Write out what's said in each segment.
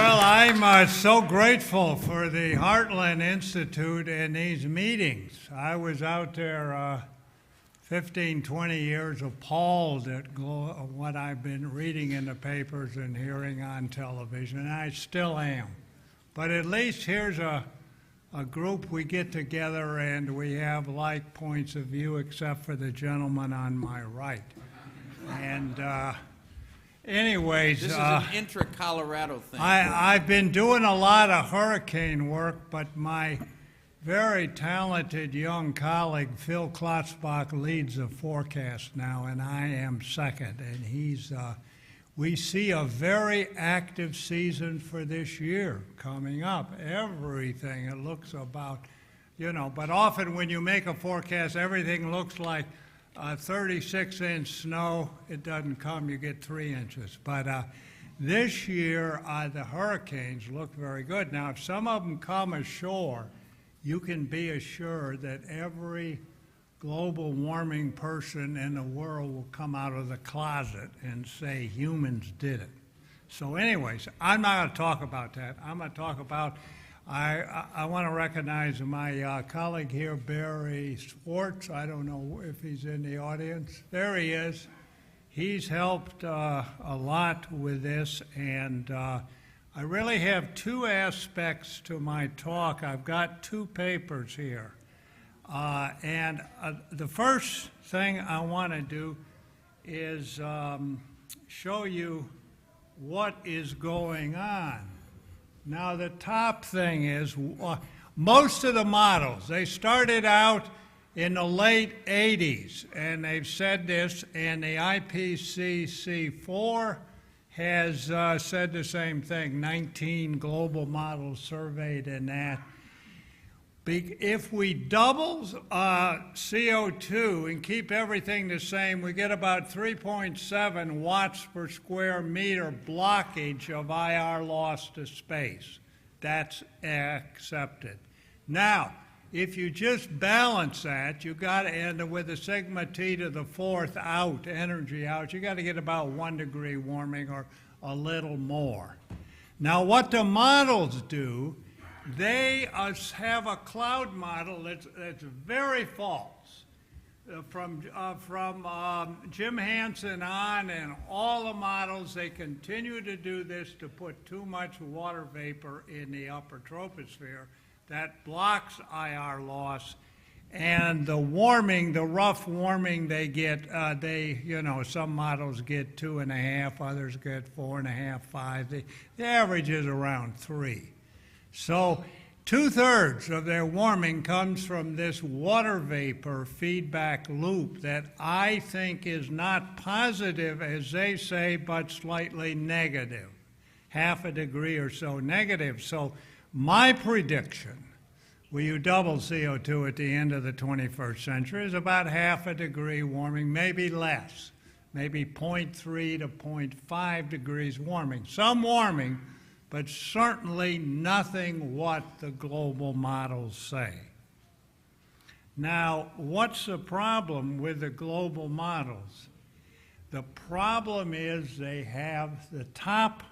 Well, I'm so grateful for the Heartland Institute and these meetings. I was out there 15, 20 years appalled at what I've been reading in the papers and hearing on television, and I still am. But at least here's a group we get together and we have like points of view, except for the gentleman on my right. And anyways, this is an intra-Colorado thing. I've been doing a lot of hurricane work, but my very talented young colleague, Phil Klotzbach, leads the forecast now, and I am second. And we see a very active season for this year coming up. Everything, it looks about, but often when you make a forecast, everything looks like 36-inch snow. It doesn't come, you get 3 inches. But this year, the hurricanes look very good. Now, if some of them come ashore, you can be assured that every global warming person in the world will come out of the closet and say humans did it. So anyways, I'm not going to talk about that. I'm going to talk about, I want to recognize my colleague here, Barry Schwartz. I don't know if he's in the audience. There he is. He's helped a lot with this, and I really have two aspects to my talk. I've got two papers here. The first thing I want to do is show you what is going on. Now, the top thing is most of the models, they started out in the late 80s, and they've said this, and the ICCC4 has said the same thing, 19 global models surveyed in that. If we double CO2 and keep everything the same, we get about 3.7 watts per square meter blockage of IR loss to space. That's accepted. Now, if you just balance that, you got to end with a sigma T to the fourth out, energy out, you got to get about 1 degree warming or a little more. Now, what the models do, they have a cloud model that's very false. From Jim Hansen on and all the models, they continue to do this to put too much water vapor in the upper troposphere. That blocks IR loss, and the warming, the rough warming they get, some models get 2.5, others get 4.5, 5. The average is around 3. So 2/3 of their warming comes from this water vapor feedback loop that I think is not positive, as they say, but slightly negative, 0.5 degree or so negative. So my prediction, where you double CO2 at the end of the 21st century, is about 0.5 degree warming, maybe less, maybe 0.3 to 0.5 degrees warming. Some warming, but certainly nothing what the global models say. Now, what's the problem with the global models? The problem is they have the top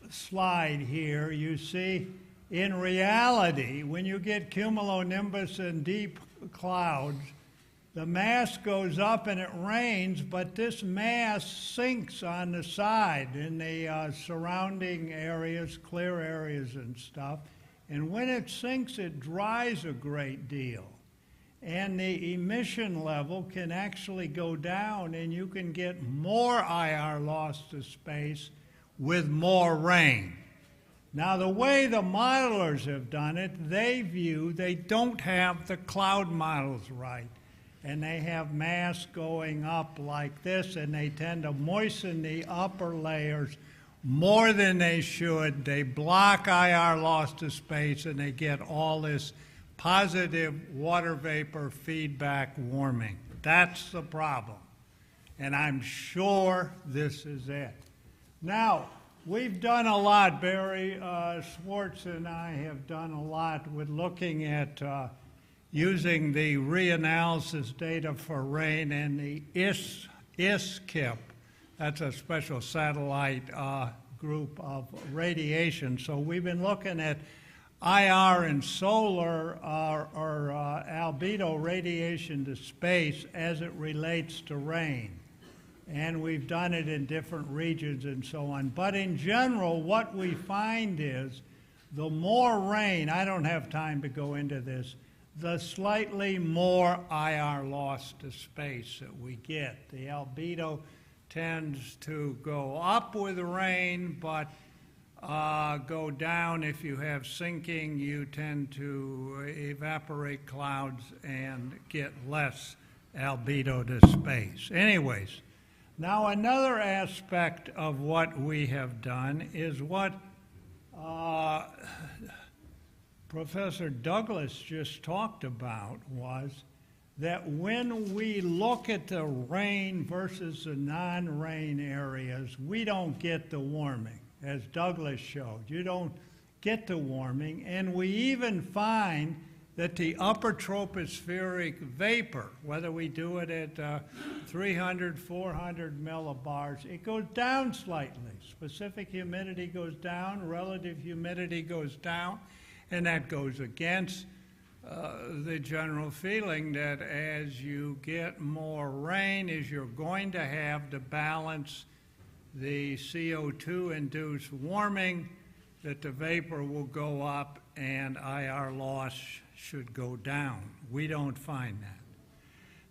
slide here, you see, in reality, when you get cumulonimbus and deep clouds, the mass goes up and it rains, but this mass sinks on the side in the surrounding areas, clear areas and stuff. And when it sinks, it dries a great deal. And the emission level can actually go down, and you can get more IR loss to space with more rain. Now, the way the modelers have done it, they don't have the cloud models right. And they have mass going up like this, and they tend to moisten the upper layers more than they should. They block IR loss to space, and they get all this positive water vapor feedback warming. That's the problem. And I'm sure this is it. Now, we've done a lot. Barry Schwartz and I have done a lot with looking at using the reanalysis data for rain and the ICCC4. That's a special satellite group of radiation. So we've been looking at IR and solar or albedo radiation to space as it relates to rain. And we've done it in different regions and so on. But in general, what we find is the more rain, I don't have time to go into this, the slightly more IR loss to space that we get. The albedo tends to go up with the rain, but go down if you have sinking. You tend to evaporate clouds and get less albedo to space. Anyways, now another aspect of what we have done is what Professor Douglas just talked about, was that when we look at the rain versus the non-rain areas, we don't get the warming, as Douglas showed. You don't get the warming, and we even find that the upper tropospheric vapor, whether we do it at 300, 400 millibars, it goes down slightly. Specific humidity goes down, relative humidity goes down, and that goes against the general feeling that as you get more rain, as you're going to have to balance the CO2-induced warming, that the vapor will go up and IR loss should go down. We don't find that.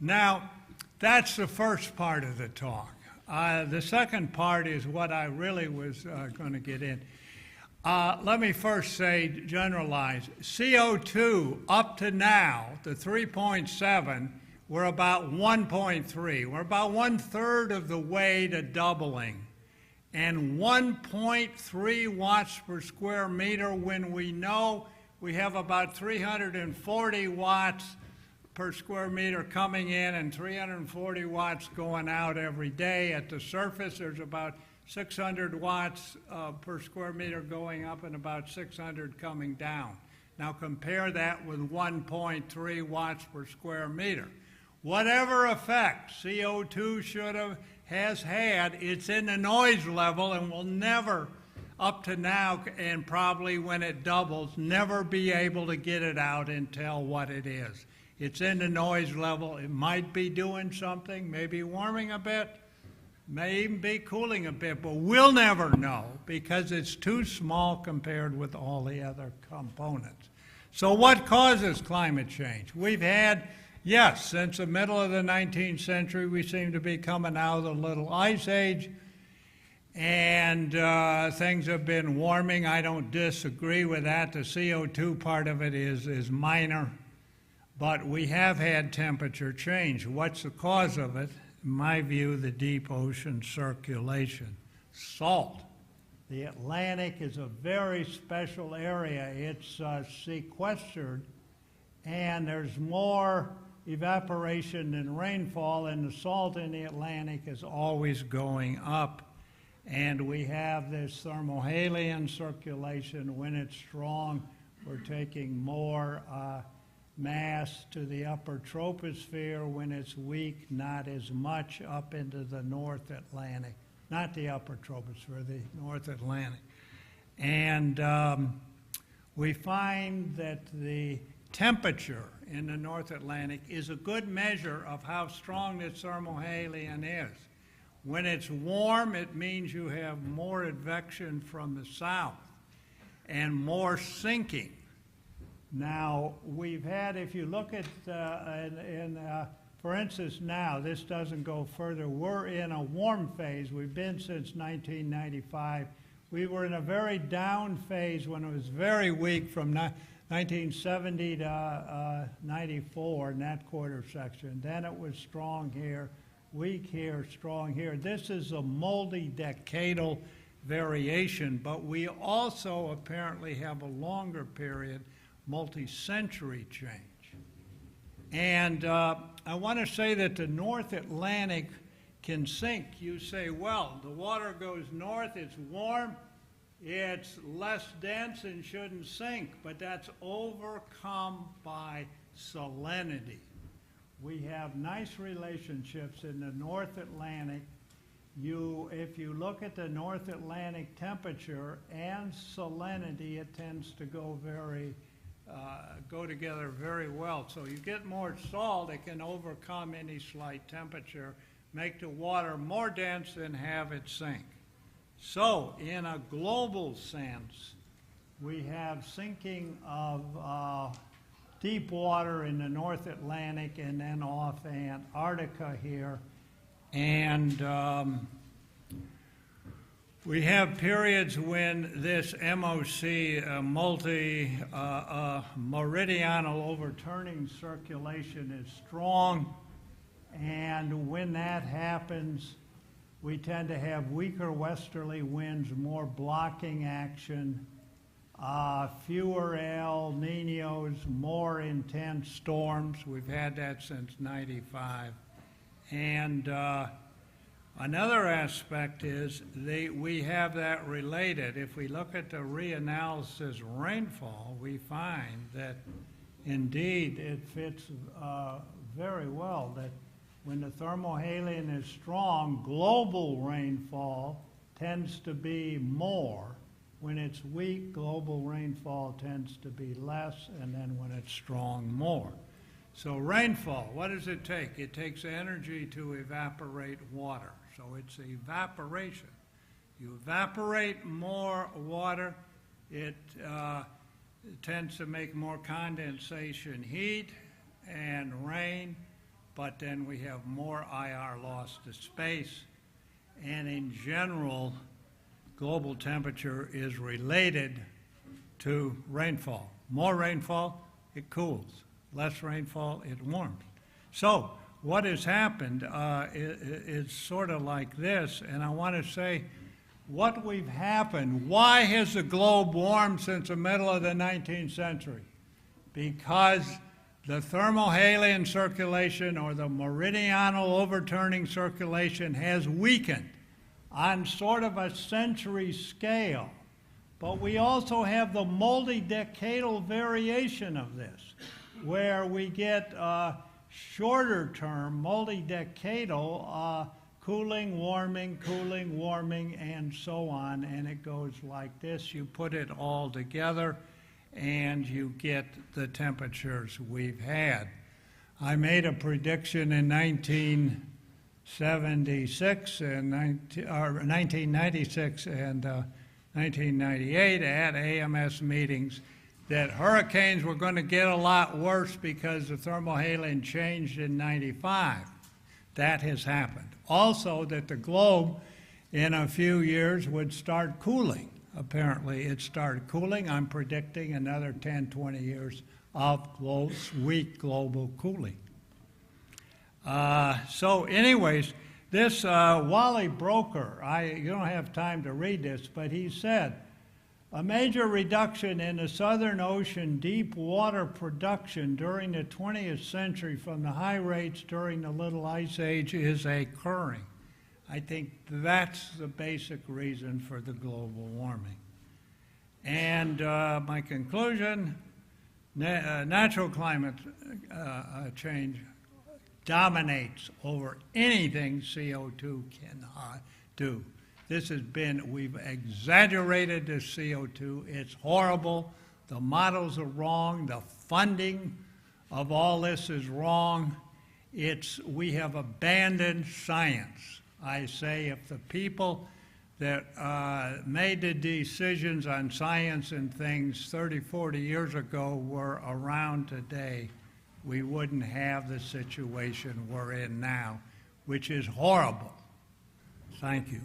Now, that's the first part of the talk. The second part is what I really was going to get in. Let me first say, generalize, CO2 up to now, the 3.7, we're about 1.3. We're about 1/3 of the way to doubling. And 1.3 watts per square meter when we know we have about 340 watts per square meter coming in and 340 watts going out every day. At the surface, there's about 600 watts per square meter going up and about 600 coming down. Now compare that with 1.3 watts per square meter. Whatever effect CO2 has had, it's in the noise level and will never, up to now, and probably when it doubles, never be able to get it out and tell what it is. It's in the noise level. It might be doing something, maybe warming a bit, may even be cooling a bit, but we'll never know because it's too small compared with all the other components. So what causes climate change? We've had, yes, since the middle of the 19th century, we seem to be coming out of the little ice age, and things have been warming. I don't disagree with that. The CO2 part of it is minor, but we have had temperature change. What's the cause of it? In my view, the deep ocean circulation. Salt. The Atlantic is a very special area. It's sequestered, and there's more evaporation than rainfall, and the salt in the Atlantic is always going up. And we have this thermohalion circulation. When it's strong, we're taking more mass to the upper troposphere. When it's weak, not as much up into the North Atlantic. Not the upper troposphere, the North Atlantic. And we find that the temperature in the North Atlantic is a good measure of how strong this thermohalion is. When it's warm, it means you have more advection from the south and more sinking. Now, we've had, if you look at, for instance now, this doesn't go further, we're in a warm phase. We've been since 1995. We were in a very down phase when it was very weak from 1970 to 94 in that quarter section. Then it was strong here, weak here, strong here. This is a multi-decadal variation, but we also apparently have a longer period, multi-century change. And I want to say that the North Atlantic can sink. You say, well, the water goes north, it's warm, it's less dense and shouldn't sink, but that's overcome by salinity. We have nice relationships in the North Atlantic if you look at the North Atlantic temperature and salinity, it tends to go together very well. So you get more salt, it can overcome any slight temperature, make the water more dense and have it sink. So in a global sense, we have sinking of deep water in the North Atlantic and then off Antarctica here. And we have periods when this MOC, meridional overturning circulation, is strong. And when that happens, we tend to have weaker westerly winds, more blocking action, fewer El Niños, more intense storms. We've had that since '95. And another aspect is we have that related. If we look at the reanalysis rainfall, we find that indeed it fits very well that when the thermohaline is strong, global rainfall tends to be more. When it's weak, global rainfall tends to be less, and then when it's strong, more. So rainfall, what does it take? It takes energy to evaporate water. So it's evaporation. You evaporate more water, it tends to make more condensation heat and rain, but then we have more IR loss to space. And in general, global temperature is related to rainfall. More rainfall, it cools. Less rainfall, it warms. So what has happened is sort of like this, and I want to say what we've happened. Why has the globe warmed since the middle of the 19th century? Because the thermohaline circulation or the meridional overturning circulation has weakened on sort of a century scale. But we also have the multi-decadal variation of this, where we get shorter term, multi-decadal cooling, warming, and so on, and it goes like this. You put it all together, and you get the temperatures we've had. I made a prediction in 1996 and 1996 and 1998 at AMS meetings that hurricanes were going to get a lot worse because the thermohaline changed in '95. That has happened. Also, that the globe in a few years would start cooling. Apparently, it started cooling. I'm predicting another 10, 20 years of weak global cooling. So anyways, this Wally Broker, you don't have time to read this, but he said, a major reduction in the Southern Ocean deep water production during the 20th century from the high rates during the Little Ice Age is occurring. I think that's the basic reason for the global warming. And my conclusion, natural climate change dominates over anything CO2 can do. This has been, we've exaggerated the CO2. It's horrible. The models are wrong. The funding of all this is wrong. We have abandoned science. I say if the people that made the decisions on science and things 30, 40 years ago were around today, we wouldn't have the situation we're in now, which is horrible. Thank you.